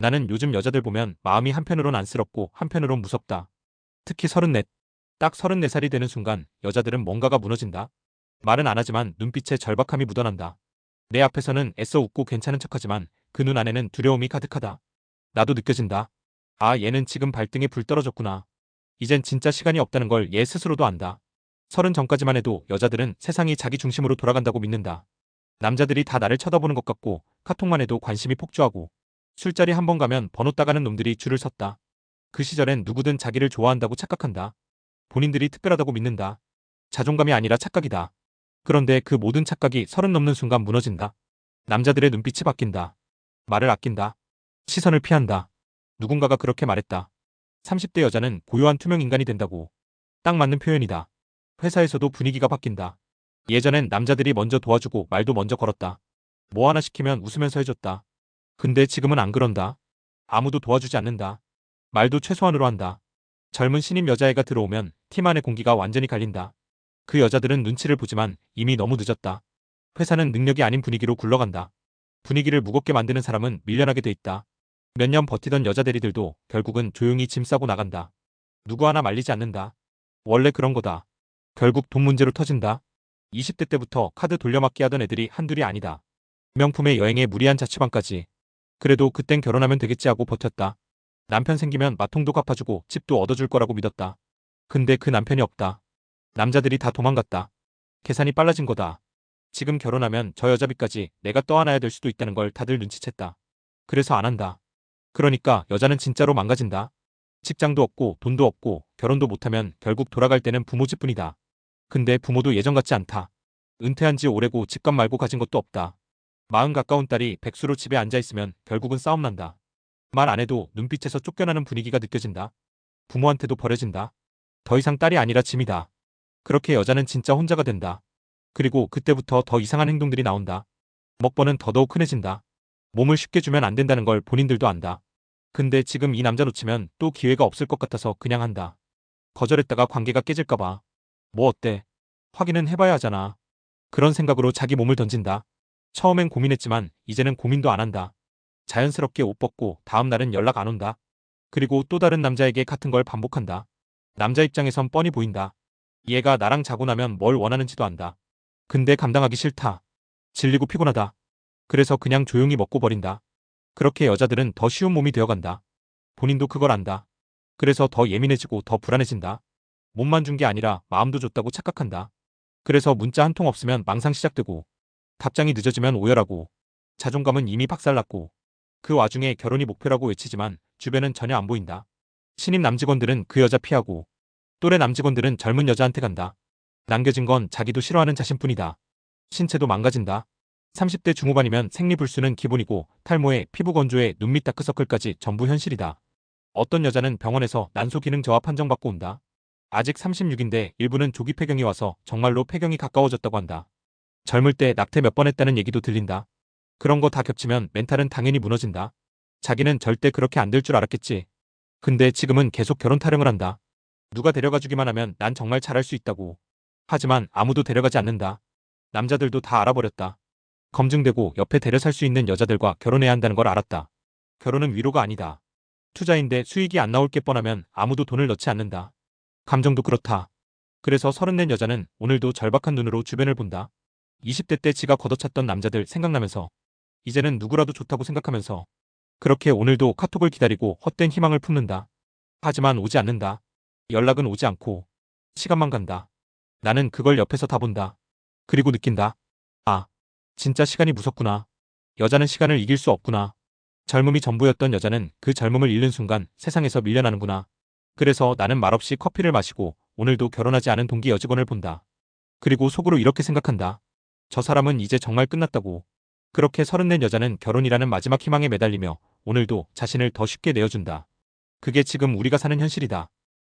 나는 요즘 여자들 보면 마음이 한편으론 안쓰럽고 한편으론 무섭다. 특히 34. 딱 34살이 되는 순간 여자들은 뭔가가 무너진다. 말은 안 하지만 눈빛에 절박함이 묻어난다. 내 앞에서는 애써 웃고 괜찮은 척하지만 그 눈 안에는 두려움이 가득하다. 나도 느껴진다. 아, 얘는 지금 발등에 불 떨어졌구나. 이젠 진짜 시간이 없다는 걸 얘 스스로도 안다. 30 전까지만 해도 여자들은 세상이 자기 중심으로 돌아간다고 믿는다. 남자들이 다 나를 쳐다보는 것 같고 카톡만 해도 관심이 폭주하고 술자리 한 번 가면 번호 따가는 놈들이 줄을 섰다. 그 시절엔 누구든 자기를 좋아한다고 착각한다. 본인들이 특별하다고 믿는다. 자존감이 아니라 착각이다. 그런데 그 모든 착각이 30 넘는 순간 무너진다. 남자들의 눈빛이 바뀐다. 말을 아낀다. 시선을 피한다. 누군가가 그렇게 말했다. 30대 여자는 고요한 투명 인간이 된다고. 딱 맞는 표현이다. 회사에서도 분위기가 바뀐다. 예전엔 남자들이 먼저 도와주고 말도 먼저 걸었다. 뭐 하나 시키면 웃으면서 해줬다. 근데 지금은 안 그런다. 아무도 도와주지 않는다. 말도 최소한으로 한다. 젊은 신입 여자애가 들어오면 팀 안의 공기가 완전히 갈린다. 그 여자들은 눈치를 보지만 이미 너무 늦었다. 회사는 능력이 아닌 분위기로 굴러간다. 분위기를 무겁게 만드는 사람은 밀려나게 돼 있다. 몇 년 버티던 여자 대리들도 결국은 조용히 짐 싸고 나간다. 누구 하나 말리지 않는다. 원래 그런 거다. 결국 돈 문제로 터진다. 20대 때부터 카드 돌려막기 하던 애들이 한둘이 아니다. 명품의 여행에 무리한 자취방까지. 그래도 그땐 결혼하면 되겠지 하고 버텼다. 남편 생기면 마통도 갚아주고 집도 얻어줄 거라고 믿었다. 근데 그 남편이 없다. 남자들이 다 도망갔다. 계산이 빨라진 거다. 지금 결혼하면 저 여자비까지 내가 떠안아야 될 수도 있다는 걸 다들 눈치챘다. 그래서 안 한다. 그러니까 여자는 진짜로 망가진다. 직장도 없고 돈도 없고 결혼도 못하면 결국 돌아갈 때는 부모 집뿐이다. 근데 부모도 예전 같지 않다. 은퇴한 지 오래고 집값 말고 가진 것도 없다. 40 가까운 딸이 백수로 집에 앉아있으면 결국은 싸움 난다. 말 안 해도 눈빛에서 쫓겨나는 분위기가 느껴진다. 부모한테도 버려진다. 더 이상 딸이 아니라 짐이다. 그렇게 여자는 진짜 혼자가 된다. 그리고 그때부터 더 이상한 행동들이 나온다. 먹버는 더더욱 흔해진다. 몸을 쉽게 주면 안 된다는 걸 본인들도 안다. 근데 지금 이 남자 놓치면 또 기회가 없을 것 같아서 그냥 한다. 거절했다가 관계가 깨질까봐. 뭐 어때? 확인은 해봐야 하잖아. 그런 생각으로 자기 몸을 던진다. 처음엔 고민했지만 이제는 고민도 안 한다. 자연스럽게 옷 벗고 다음 날은 연락 안 온다. 그리고 또 다른 남자에게 같은 걸 반복한다. 남자 입장에선 뻔히 보인다. 얘가 나랑 자고 나면 뭘 원하는지도 안다. 근데 감당하기 싫다. 질리고 피곤하다. 그래서 그냥 조용히 먹고 버린다. 그렇게 여자들은 더 쉬운 몸이 되어간다. 본인도 그걸 안다. 그래서 더 예민해지고 더 불안해진다. 몸만 준 게 아니라 마음도 줬다고 착각한다. 그래서 문자 한 통 없으면 망상 시작되고 답장이 늦어지면 오열하고 자존감은 이미 박살났고 그 와중에 결혼이 목표라고 외치지만 주변은 전혀 안 보인다. 신입 남직원들은 그 여자 피하고 또래 남직원들은 젊은 여자한테 간다. 남겨진 건 자기도 싫어하는 자신뿐이다. 신체도 망가진다. 30대 중후반이면 생리불순은 기본이고 탈모에 피부 건조에 눈 밑 다크서클까지 전부 현실이다. 어떤 여자는 병원에서 난소 기능 저하 판정받고 온다. 아직 36인데 일부는 조기 폐경이 와서 정말로 폐경이 가까워졌다고 한다. 젊을 때 낙태 몇 번 했다는 얘기도 들린다. 그런 거 다 겹치면 멘탈은 당연히 무너진다. 자기는 절대 그렇게 안 될 줄 알았겠지. 근데 지금은 계속 결혼 타령을 한다. 누가 데려가 주기만 하면 난 정말 잘할 수 있다고. 하지만 아무도 데려가지 않는다. 남자들도 다 알아버렸다. 검증되고 옆에 데려 살 수 있는 여자들과 결혼해야 한다는 걸 알았다. 결혼은 위로가 아니다. 투자인데 수익이 안 나올 게 뻔하면 아무도 돈을 넣지 않는다. 감정도 그렇다. 그래서 34 여자는 오늘도 절박한 눈으로 주변을 본다. 20대 때 지가 걷어찼던 남자들 생각나면서 이제는 누구라도 좋다고 생각하면서 그렇게 오늘도 카톡을 기다리고 헛된 희망을 품는다. 하지만 오지 않는다. 연락은 오지 않고 시간만 간다. 나는 그걸 옆에서 다 본다. 그리고 느낀다. 아, 진짜 시간이 무섭구나. 여자는 시간을 이길 수 없구나. 젊음이 전부였던 여자는 그 젊음을 잃는 순간 세상에서 밀려나는구나. 그래서 나는 말없이 커피를 마시고 오늘도 결혼하지 않은 동기 여직원을 본다. 그리고 속으로 이렇게 생각한다. 저 사람은 이제 정말 끝났다고. 그렇게 34 여자는 결혼이라는 마지막 희망에 매달리며 오늘도 자신을 더 쉽게 내어준다. 그게 지금 우리가 사는 현실이다.